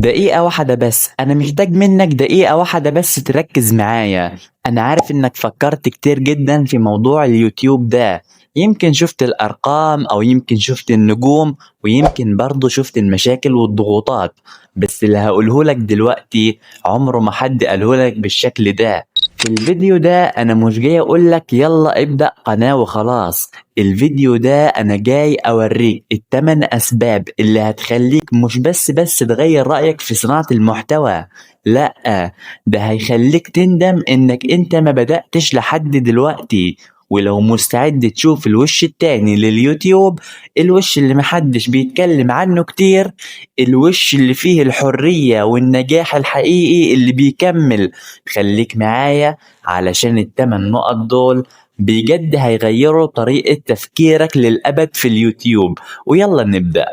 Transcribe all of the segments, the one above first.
دقيقة واحدة بس، أنا محتاج منك دقيقة واحدة بس تركز معايا. أنا عارف إنك فكرت كتير جدا في موضوع اليوتيوب ده، يمكن شفت الأرقام أو يمكن شفت النجوم ويمكن برضو شفت المشاكل والضغوطات. بس اللي هقوله لك دلوقتي عمره ما حد قاله لك بالشكل ده. في الفيديو ده أنا مش جاي أقولك يلا ابدأ قناة وخلاص. الفيديو ده أنا جاي أوريك التمن أسباب اللي هتخليك مش بس تغير رأيك في صناعة المحتوى، لأ، ده هيخليك تندم إنك أنت ما بدأتش لحد دلوقتي. ولو مستعد تشوف الوش التاني لليوتيوب، الوش اللي محدش بيتكلم عنه كتير، الوش اللي فيه الحرية والنجاح الحقيقي اللي بيكمل، خليك معايا علشان التمن نقط دول بجد هيغيروا طريقة تفكيرك للأبد في اليوتيوب. ويلا نبدأ.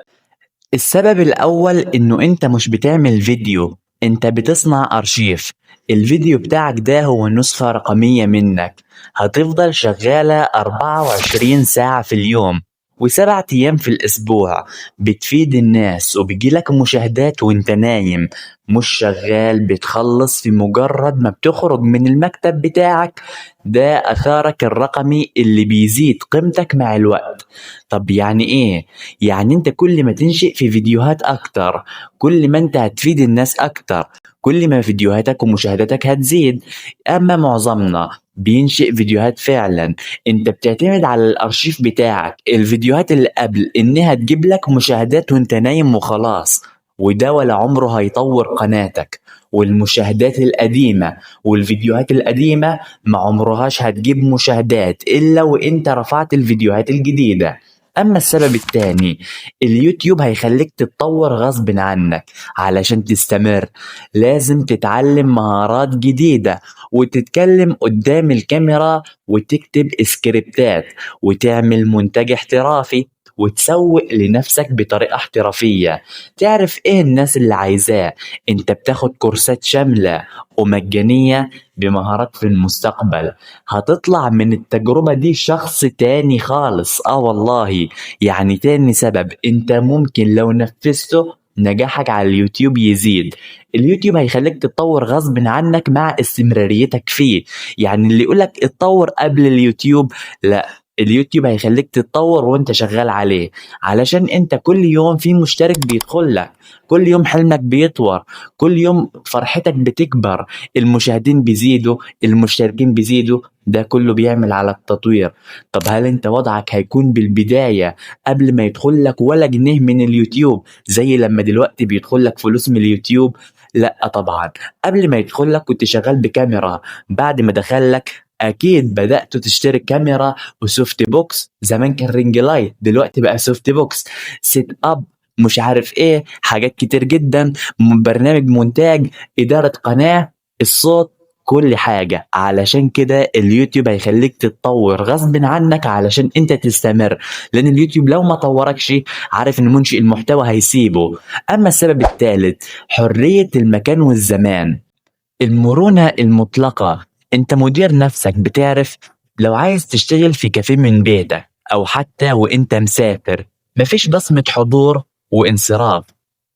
السبب الأول إنه أنت مش بتعمل فيديو، أنت بتصنع أرشيف. الفيديو بتاعك ده هو نسخة رقمية منك، هتفضل شغالة 24 ساعة في اليوم و7 أيام في الأسبوع، بتفيد الناس وبيجيلك مشاهدات وانت نايم، مش شغال بتخلص في مجرد ما بتخرج من المكتب بتاعك. ده أثارك الرقمي اللي بيزيد قيمتك مع الوقت. طب يعني إيه؟ يعني انت كل ما تنشئ في فيديوهات اكتر، كل ما انت هتفيد الناس اكتر، كل ما فيديوهاتك ومشاهداتك هتزيد. اما معظمنا بينشئ فيديوهات فعلا، انت بتعتمد على الارشيف بتاعك، الفيديوهات اللي قبل انها تجيب لك مشاهدات وانت نايم وخلاص، وده ولا عمره هيطور قناتك. والمشاهدات القديمة والفيديوهات القديمة ما عمرهاش هتجيب مشاهدات إلا وإنت رفعت الفيديوهات الجديدة. أما السبب التاني، اليوتيوب هيخليك تتطور غصب عنك. علشان تستمر لازم تتعلم مهارات جديدة وتتكلم قدام الكاميرا وتكتب سكريبتات وتعمل منتج احترافي وتسوق لنفسك بطريقة احترافية. تعرف ايه الناس اللي عايزاه؟ انت بتاخد كورسات شاملة ومجانية بمهارات في المستقبل، هتطلع من التجربة دي شخص تاني خالص. والله يعني تاني سبب انت ممكن لو نفذته نجاحك على اليوتيوب يزيد. اليوتيوب هيخليك تتطور غصب عنك مع استمراريتك فيه. يعني اللي يقولك اتطور قبل اليوتيوب، لا، اليوتيوب هيخليك تتطور وانت شغال عليه، علشان انت كل يوم في مشترك بيدخل لك، كل يوم حلمك بيطور، كل يوم فرحتك بتكبر، المشاهدين بيزيدوا، المشتركين بيزيدوا، ده كله بيعمل على التطوير. طب هل انت وضعك هيكون بالبداية قبل ما يدخل لك ولا جنيه من اليوتيوب زي لما دلوقتي بيدخل لك فلوس من اليوتيوب؟ لا طبعا. قبل ما يدخل لك كنت شغال بكاميرا، بعد ما دخل لك اكيد بدأت تشتري كاميرا وسوفت بوكس. زمان كان رينج لايت، دلوقتي بقى سوفت بوكس، سيت اب، مش عارف ايه، حاجات كتير جدا، برنامج مونتاج، ادارة قناة، الصوت، كل حاجة. علشان كده اليوتيوب هيخليك تتطور غصب عنك علشان انت تستمر، لان اليوتيوب لو ما طوركش عارف ان منشئ المحتوى هيسيبه. اما السبب الثالث، حرية المكان والزمان، المرونة المطلقة. انت مدير نفسك، بتعرف لو عايز تشتغل في كافيه من بيتك او حتى وانت مسافر، مفيش بصمة حضور وانصراف،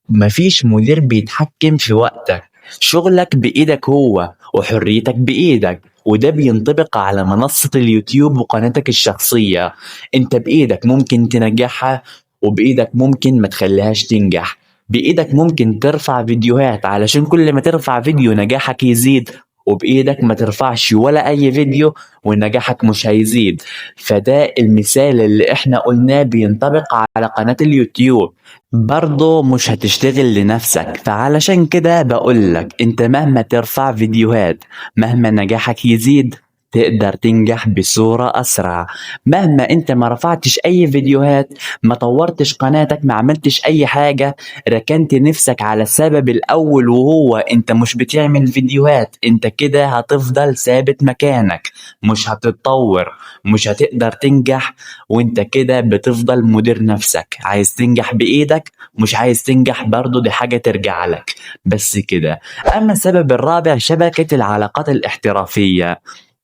مفيش مدير بيتحكم في وقتك، شغلك بإيدك هو وحريتك بإيدك. وده بينطبق على منصة اليوتيوب وقناتك الشخصية. انت بإيدك ممكن تنجحها وبإيدك ممكن ما تخليهاش تنجح. بإيدك ممكن ترفع فيديوهات علشان كل ما ترفع فيديو نجاحك يزيد، وبإيدك ما ترفعش ولا أي فيديو ونجاحك مش هيزيد. فده المثال اللي احنا قلناه بينطبق على قناة اليوتيوب، برضه مش هتشتغل لنفسك. فعلشان كده بقولك انت مهما ترفع فيديوهات، مهما نجاحك يزيد، تقدر تنجح بصورة أسرع. مهما انت ما رفعتش أي فيديوهات، ما طورتش قناتك، ما عملتش أي حاجة، ركنت نفسك على السبب الأول وهو انت مش بتعمل فيديوهات، انت كده هتفضل ثابت مكانك، مش هتتطور، مش هتقدر تنجح. وانت كده بتفضل مدير نفسك، عايز تنجح بإيدك، مش عايز تنجح برضو، دي حاجة ترجع لك. بس كده. أما السبب الرابع، شبكة العلاقات الاحترافية.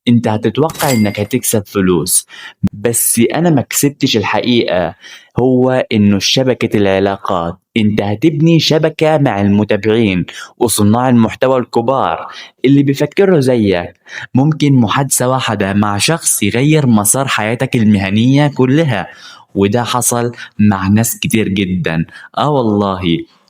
انت هتتوقع انك هتكسب فلوس، بس انا ما كسبتش الحقيقة. هو انه شبكة العلاقات، انت هتبني شبكة مع المتابعين وصناع المحتوى الكبار اللي بيفكروا زيك. ممكن محادثة واحدة مع شخص يغير مسار حياتك المهنية كلها، وده حصل مع ناس كتير جدا. والله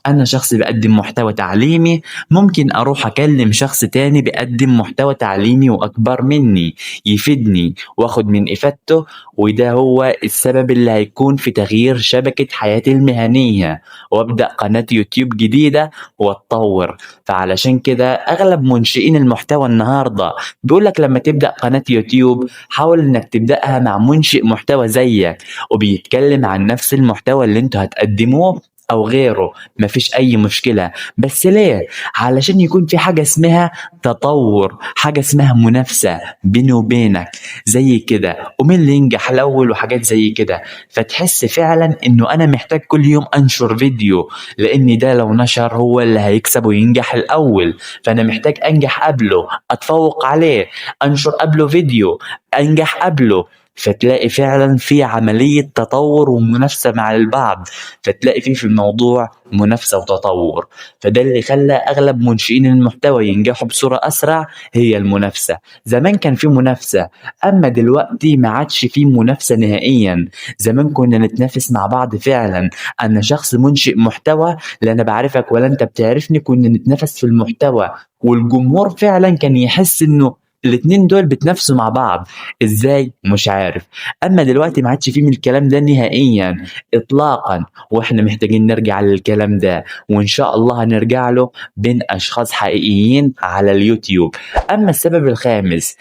أنا شخص بقدم محتوى تعليمي، ممكن أروح أكلم شخص تاني بيقدم محتوى تعليمي وأكبر مني يفيدني وأخد من إفادته، وده هو السبب اللي هيكون في تغيير شبكة حياتي المهنية، وأبدأ قناة يوتيوب جديدة وأتطور. فعلشان كده أغلب منشئين المحتوى النهاردة بيقولك لما تبدأ قناة يوتيوب حاول إنك تبدأها مع منشئ محتوى زيك وبيتكلم عن نفس المحتوى اللي انتوا هتقدموه او غيره، مفيش اي مشكلة. بس ليه؟ علشان يكون في حاجة اسمها تطور، حاجة اسمها منافسة بيني وبينك زي كده، ومين اللي ينجح الاول وحاجات زي كده. فتحس فعلا انه انا محتاج كل يوم انشر فيديو، لان ده لو نشر هو اللي هيكسب وينجح الاول، فانا محتاج انجح قبله، اتفوق عليه، انشر قبله فيديو، انجح قبله. فتلاقي فعلا في عملية تطور ومنافسة مع البعض، فتلاقي في الموضوع منافسة وتطور. فده اللي خلى أغلب منشئين المحتوى ينجحوا بصورة أسرع، هي المنافسة. زمان كان في منافسة، أما دلوقتي ما عادش في منافسة نهائيا. زمان كنا نتنافس مع بعض فعلا، أنا شخص منشئ محتوى، لا أنا بعرفك ولا أنت بتعرفني، كنا نتنافس في المحتوى، والجمهور فعلا كان يحس إنه الاتنين دول بتنافسوا مع بعض. ازاي؟ مش عارف. اما دلوقتي ما عادش فيه من الكلام ده نهائيا اطلاقا، واحنا محتاجين نرجع للكلام ده، وان شاء الله هنرجع له بين اشخاص حقيقيين على اليوتيوب. اما السبب الخامس،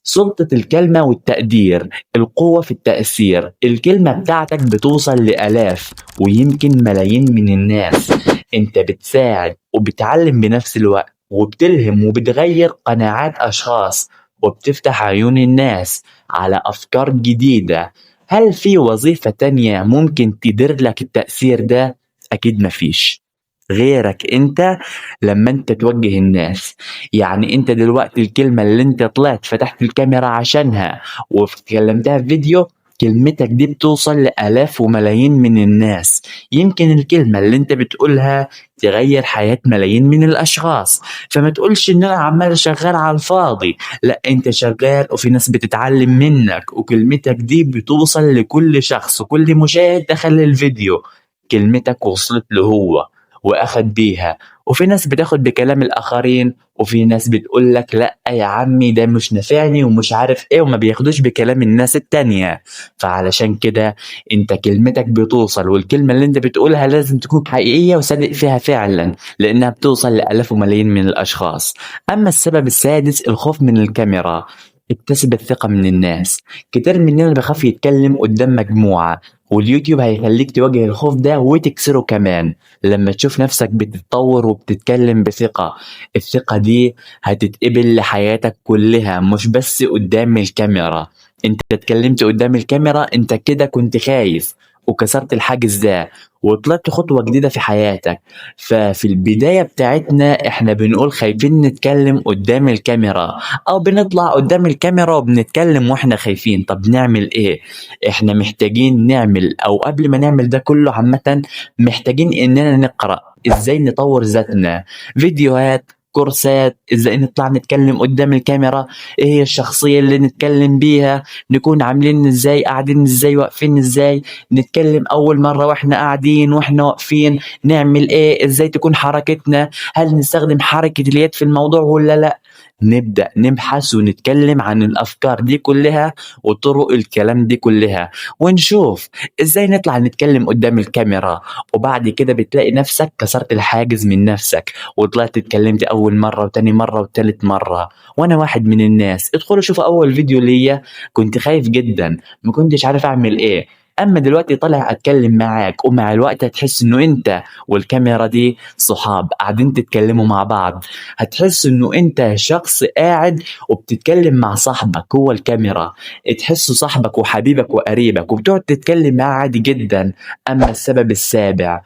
سلطة الكلمة والتقدير، القوة في التأثير. الكلمة بتاعتك بتوصل لآلاف ويمكن ملايين من الناس، انت بتساعد وبتعلم بنفس الوقت، وبتلهم وبتغير قناعات أشخاص، وبتفتح عيون الناس على أفكار جديدة. هل في وظيفة تانية ممكن تدير لك التأثير ده؟ أكيد مفيش غيرك انت لما انت توجه الناس. يعني انت دلوقتي الكلمة اللي انت طلعت فتحت الكاميرا عشانها واتكلمتها في فيديو، كلمتك دي بتوصل لآلاف وملايين من الناس. يمكن الكلمة اللي انت بتقولها تغير حياة ملايين من الأشخاص. فما تقولش ان انا عمال شغال على الفاضي، لا انت شغال وفي ناس بتتعلم منك، وكلمتك دي بتوصل لكل شخص وكل مشاهد دخل الفيديو، كلمتك وصلت له هو واخد بيها. وفي ناس بتاخد بكلام الاخرين، وفي ناس بتقول لك لا يا عمي ده مش نافعني ومش عارف ايه، وما بياخدوش بكلام الناس التانية. فعلشان كده انت كلمتك بتوصل، والكلمة اللي انت بتقولها لازم تكون حقيقية وصادق فيها فعلا، لانها بتوصل لآلاف وملايين من الاشخاص. اما السبب السادس، الخوف من الكاميرا. اكتسب الثقة من الناس. كتير مننا بخاف يتكلم قدام مجموعة، واليوتيوب هيخليك تواجه الخوف ده وتكسره كمان لما تشوف نفسك بتتطور وبتتكلم بثقة. الثقة دي هتتقبل لحياتك كلها، مش بس قدام الكاميرا. انت اتكلمت قدام الكاميرا، انت كده كنت خايف وكسرت الحاجز ده وطلعت خطوة جديدة في حياتك. ففي البداية بتاعتنا احنا بنقول خايفين نتكلم قدام الكاميرا، او بنطلع قدام الكاميرا وبنتكلم واحنا خايفين. طب نعمل ايه؟ احنا محتاجين نعمل، او قبل ما نعمل ده كله عامة، محتاجين اننا نقرأ ازاي نطور ذاتنا، فيديوهات، كورسات، ازاي نطلع نتكلم قدام الكاميرا، ايه هي الشخصية اللي نتكلم بيها، نكون عاملين ازاي، قاعدين ازاي، واقفين ازاي، نتكلم اول مرة واحنا قاعدين واحنا واقفين نعمل ايه، ازاي تكون حركتنا، هل نستخدم حركة اليد في الموضوع ولا لا. نبدأ نبحث ونتكلم عن الأفكار دي كلها وطرق الكلام دي كلها، ونشوف ازاي نطلع نتكلم قدام الكاميرا. وبعد كده بتلاقي نفسك كسرت الحاجز من نفسك، وطلعت اتكلمت أول مرة وتاني مرة وتالت مرة. وأنا واحد من الناس، ادخلوا شوفوا أول فيديو ليا، كنت خايف جدا، ما كنتش عارف أعمل إيه. أما دلوقتي طالع أتكلم معاك، ومع الوقت هتحس إنه أنت والكاميرا دي صحاب قاعدين تتكلموا مع بعض. هتحس إنه أنت شخص قاعد وبتتكلم مع صاحبك هو الكاميرا، تحسه صاحبك وحبيبك وقريبك وبتقعد تتكلم معاه عادي جدا. أما السبب السابع،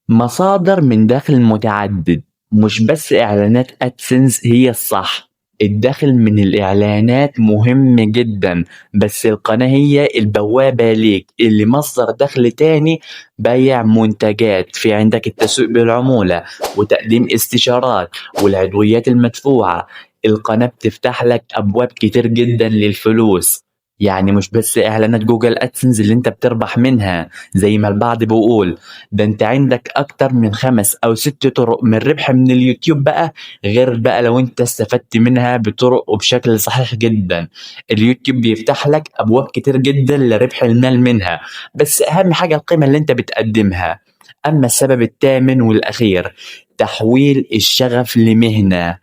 مصادر من داخل متعدد، مش بس إعلانات أدسنس هي الصح. الدخل من الإعلانات مهم جدا، بس القناة هي البوابة ليك اللي مصدر دخل تاني. بيع منتجات، في عندك التسويق بالعمولة وتقديم استشارات والعضويات المدفوعة. القناة بتفتح لك أبواب كتير جدا للفلوس، يعني مش بس إعلانات جوجل أدسنس اللي انت بتربح منها زي ما البعض بيقول. ده انت عندك أكتر من 5 أو 6 طرق من الربح من اليوتيوب بقى، غير بقى لو انت استفدت منها بطرق وبشكل صحيح جدا. اليوتيوب بيفتح لك أبواب كتير جدا لربح المال منها، بس أهم حاجة القيمة اللي انت بتقدمها. أما السبب الثامن والأخير، تحويل الشغف لمهنة.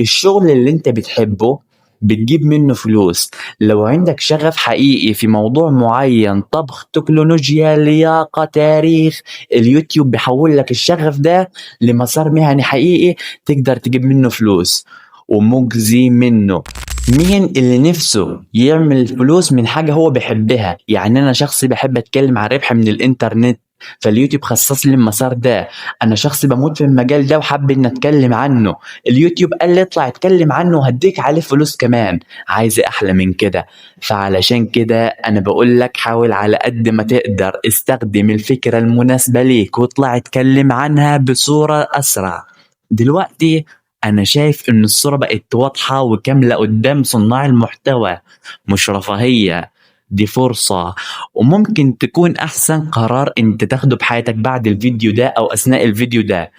الشغل اللي انت بتحبه بتجيب منه فلوس. لو عندك شغف حقيقي في موضوع معين، طبخ، تكنولوجيا، لياقة، تاريخ، اليوتيوب بيحول لك الشغف ده لمسار مهني حقيقي تقدر تجيب منه فلوس ومجزي منه. مين اللي نفسه يعمل فلوس من حاجة هو بيحبها؟ يعني أنا شخص بحب أتكلم عن ربح من الإنترنت، فاليوتيوب خصص لي المسار ده. أنا شخص بموت في المجال ده وحابب إن أتكلم عنه، اليوتيوب قال لي اطلع اتكلم عنه وهديك عليه فلوس كمان. عايز أحلى من كده؟ فعلشان كده أنا بقول لك حاول على قد ما تقدر استخدم الفكرة المناسبة ليك واطلع اتكلم عنها بصورة أسرع. دلوقتي أنا شايف إن الصورة بقت واضحة وكاملة قدام صناع المحتوى، مش رفاهية، دي فرصة. وممكن تكون أحسن قرار أنت تاخده بحياتك بعد الفيديو ده أو أثناء الفيديو ده.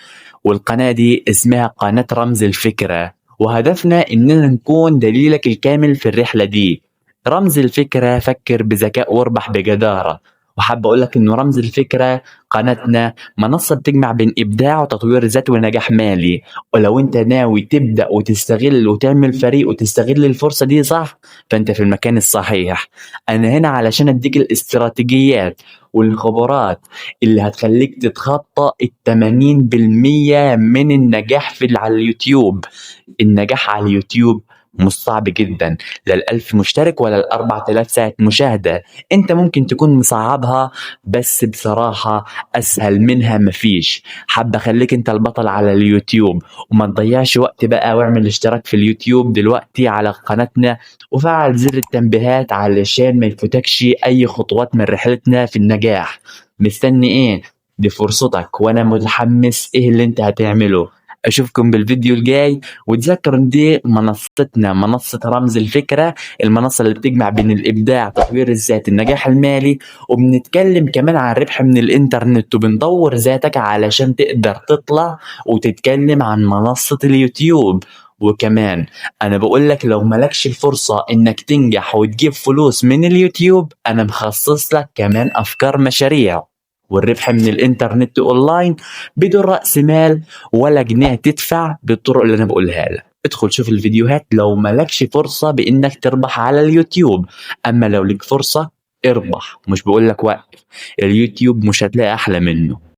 والقناة دي اسمها قناة رمز الفكرة، وهدفنا إننا نكون دليلك الكامل في الرحلة دي. رمز الفكرة، فكر بذكاء واربح بجدارة. وحاب أقولك إنه رمز الفكرة قناتنا منصة بتجمع بين إبداع وتطوير ذات ونجاح مالي. ولو أنت ناوي تبدأ وتستغل وتعمل فريق وتستغل الفرصة دي صح، فأنت في المكان الصحيح. أنا هنا علشان أديك الاستراتيجيات والخبرات اللي هتخليك تتخطى 80% من النجاح على اليوتيوب. النجاح على اليوتيوب مش صعب جدا، لا ال1000 مشترك ولا ال4000 ساعة مشاهدة. انت ممكن تكون مصعبها، بس بصراحة اسهل منها مفيش. حابة خليك انت البطل على اليوتيوب، وما تضيعش وقت بقى، واعمل اشتراك في اليوتيوب دلوقتي على قناتنا وفعل زر التنبيهات علشان ما يفوتكش اي خطوات من رحلتنا في النجاح. مستني ايه؟ دي فرصتك وانا متحمس ايه اللي انت هتعمله. اشوفكم بالفيديو الجاي، وتذكروا ان دي منصتنا، منصة رمز الفكرة، المنصة اللي بتجمع بين الابداع، تطوير الذات، النجاح المالي، وبنتكلم كمان عن الربح من الانترنت، وبندور ذاتك علشان تقدر تطلع وتتكلم عن منصة اليوتيوب. وكمان انا بقول لك لو ملكش الفرصة انك تنجح وتجيب فلوس من اليوتيوب، انا مخصص لك كمان افكار مشاريع والربح من الانترنت اونلاين بدون رأس مال ولا جنيه تدفع بالطرق اللي انا بقولها لك. ادخل شوف الفيديوهات لو ملكش فرصة بانك تربح على اليوتيوب. اما لو لك فرصة اربح، مش بقول لك وقف، اليوتيوب مش هتلاقي احلى منه.